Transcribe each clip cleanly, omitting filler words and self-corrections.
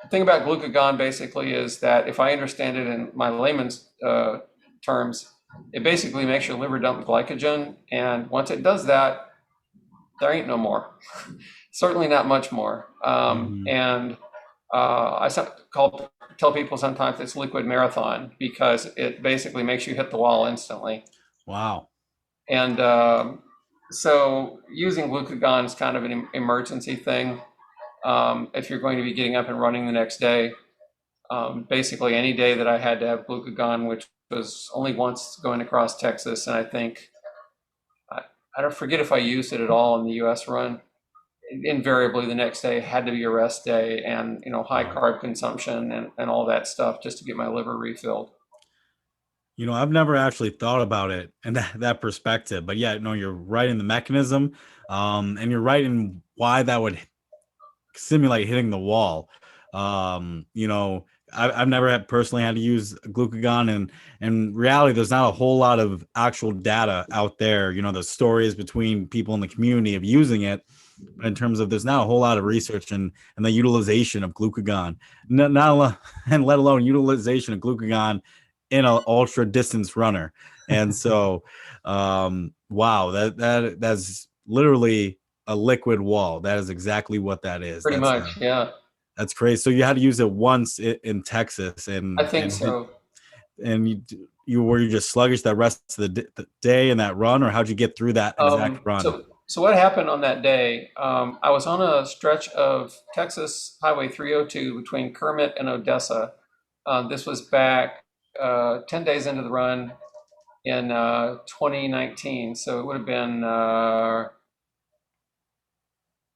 The thing about glucagon basically is that if I understand it in my layman's terms, it basically makes your liver dump glycogen, and once it does that, there ain't no more. Certainly not much more. Hmm. And tell people sometimes it's liquid marathon because it basically makes you hit the wall instantly. Wow. And so using glucagon is kind of an emergency thing. If you're going to be getting up and running the next day, basically any day that I had to have glucagon, which was only once going across Texas, and I think I, I don't forget if I used it at all in the U.S. run. Invariably, the next day had to be a rest day, and high Wow. carb consumption and all that stuff just to get my liver refilled. I've never actually thought about it in that perspective, but yeah, no, you're right in the mechanism, and you're right in why that would simulate hitting the wall. I've never had personally had to use glucagon, and in reality, there's not a whole lot of actual data out there. The stories between people in the community of using it, but in terms of there's not a whole lot of research and the utilization of glucagon, and let alone utilization of glucagon in an ultra distance runner. And so, wow, that's literally a liquid wall. That is exactly what that is. Pretty much, yeah. That's crazy. So you had to use it once in Texas, I think so. and you were you just sluggish that rest of the day in that run, or how'd you get through that exact run? So what happened on that day? I was on a stretch of Texas Highway 302 between Kermit and Odessa. This was back 10 days into the run in 2019. So it would have been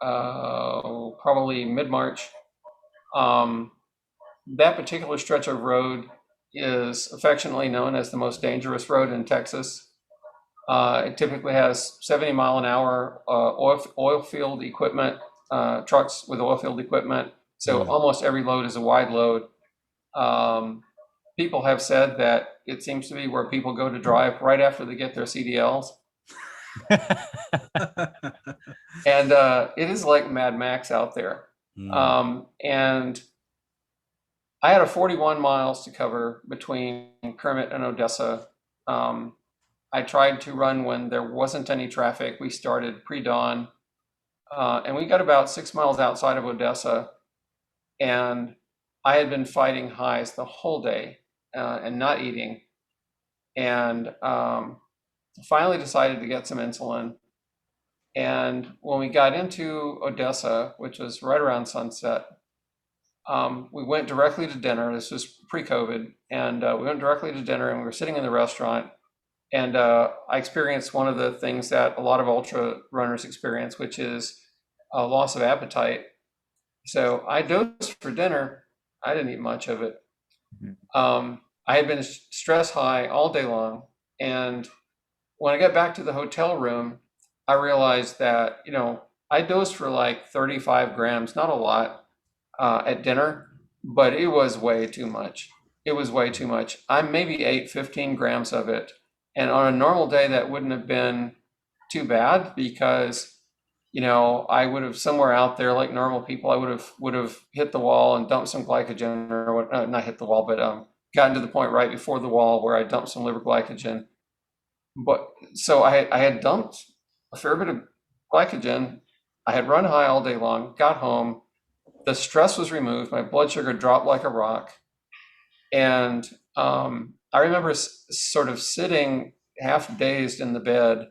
probably mid-March. Um, that particular stretch of road is affectionately known as the most dangerous road in Texas. It typically has 70-mile-an-hour oil field equipment, trucks with oil field equipment. So Mm. almost every load is a wide load. Um, People have said that it seems to be where people go to drive right after they get their CDLs. And it is like Mad Max out there. Mm. And I had a 41 miles to cover between Kermit and Odessa. Um, I tried to run when there wasn't any traffic. We started pre-dawn, and we got about 6 miles outside of Odessa, and I had been fighting highs the whole day and not eating, and finally decided to get some insulin. And when we got into Odessa, which was right around sunset, we went directly to dinner. This was pre-COVID, and we went directly to dinner, and we were sitting in the restaurant. And I experienced one of the things that a lot of ultra runners experience, which is a loss of appetite. So I dosed for dinner. I didn't eat much of it. I had been stress high all day long. And when I got back to the hotel room, I realized that, I dosed for like 35 grams, not a lot, at dinner, but it was way too much. It was way too much. I maybe ate 15 grams of it. And on a normal day, that wouldn't have been too bad because, I would have somewhere out there like normal people, I would have hit the wall and dumped some glycogen or what, not hit the wall, but gotten to the point right before the wall where I dumped some liver glycogen. But so I had dumped a fair bit of glycogen. I had run high all day long, got home, the stress was removed, my blood sugar dropped like a rock. And I remember sort of sitting half dazed in the bed,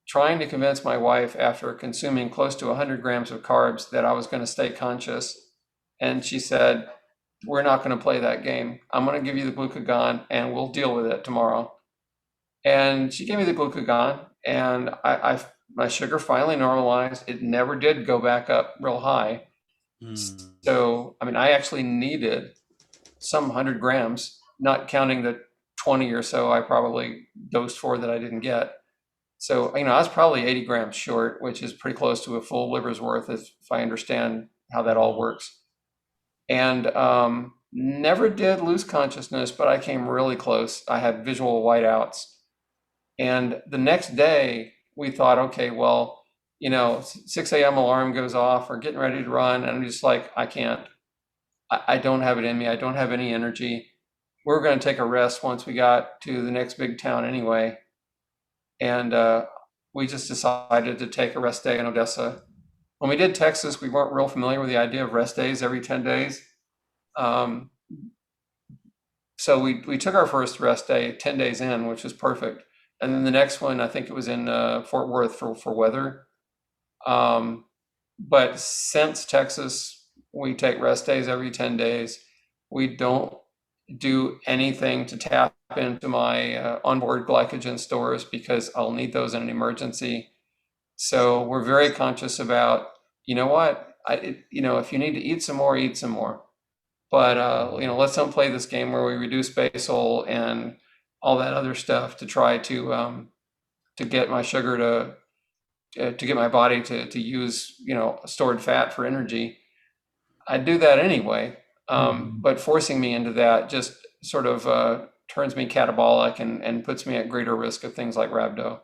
trying to convince my wife after consuming close to 100 grams of carbs that I was going to stay conscious. And she said, "We're not going to play that game. I'm going to give you the glucagon and we'll deal with it tomorrow." And she gave me the glucagon, and my sugar finally normalized. It never did go back up real high. Mm. So, I mean, I actually needed some 100 grams, not counting the 20 or so I probably dosed for that I didn't get. So, I was probably 80 grams short, which is pretty close to a full liver's worth if I understand how that all Mhm. works. And never did lose consciousness, but I came really close. I had visual whiteouts. And the next day, we thought, okay, well, 6 a.m. alarm goes off, or getting ready to run. And I'm just like, I can't. I don't have it in me. I don't have any energy. We were going to take a rest once we got to the next big town anyway. And we just decided to take a rest day in Odessa. When we did Texas, we weren't real familiar with the idea of rest days every 10 days. Um, so we took our first rest day 10 days in, which was perfect. And then the next one, I think it was in Fort Worth for weather. Um, but since Texas, we take rest days every 10 days. We don't do anything to tap into my onboard glycogen stores because I'll need those in an emergency. So we're very conscious about, you know what, if you need to eat some more, eat some more. But let's not play this game where we reduce basal and all that other stuff to try to get my sugar to get my body to use stored fat for energy. I do that anyway, Mhm. but forcing me into that just sort of turns me catabolic and puts me at greater risk of things like rhabdo.